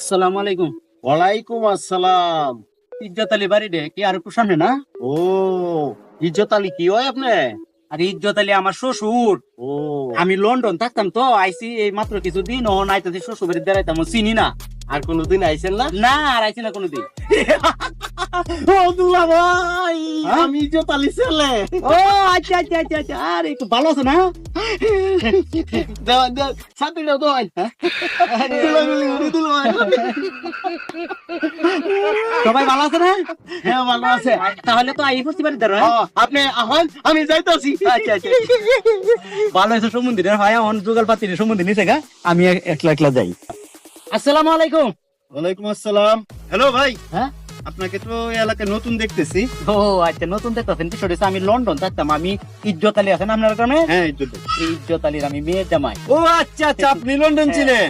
আসসালামু আলাইকুম। ওয়ালাইকুম আসসালাম। ইজ্জত আলী বাড়ি রে কি আর একটু সামনে না? ও, ইজ্জত আলী কি হয় আপনি? আর ইজ্জত আলী আমার শ্বশুর। ও, আমি লন্ডন থাকতাম তো আইসি এই মাত্র কিছুদিন ও নাইতেছি শ্বশুর বাড়ি দাঁড়াইতাম চিনি না। আর কোনদিন আইছেন না? না আর আইসি না কোনোদিন। ও দুলা ভাই, হ্যাঁ? আমি ইজ্জত আলী ছেলে। ও আচ্ছা আচ্ছা আচ্ছা আচ্ছা, আর একটু ভালো আছে না? দেওয়ান দেওয়ান, সাথে দাও দেওয়ান। দুলাগুলি ঘুরে দিল ভাই। সবাই ভালো আছে না? হ্যাঁ, ভালো আছে। তাহলে তো আই বসতে পারি দাঁড়া। ও, আপনি আহন, আমি যাইতাছি। আচ্ছা আচ্ছা, ভালো আছে সমুদ্রে হয় অন যুগল পাতি সমুদ্রে নিচে গা, আমি একলা একলা যাই। আসসালামু আলাইকুম। ওয়ালাইকুম আসসালাম। হ্যালো ভাই, হ্যাঁ, আপনাকে তো এই এলাকায় নতুন দেখতেছি। ও আচ্ছা, নতুন দেখতেছেন বিষয়টা হচ্ছে আমি লন্ডন থাকতাম, আমি ইজ্জত আলী আছেন আপনার গ্রামে, হ্যাঁ, ইজ্জত আলী। এই ইজ্জত আলীর আমি মেয়ের জামাই। ও আচ্ছা আচ্ছা, আপনি লন্ডন ছিলেন।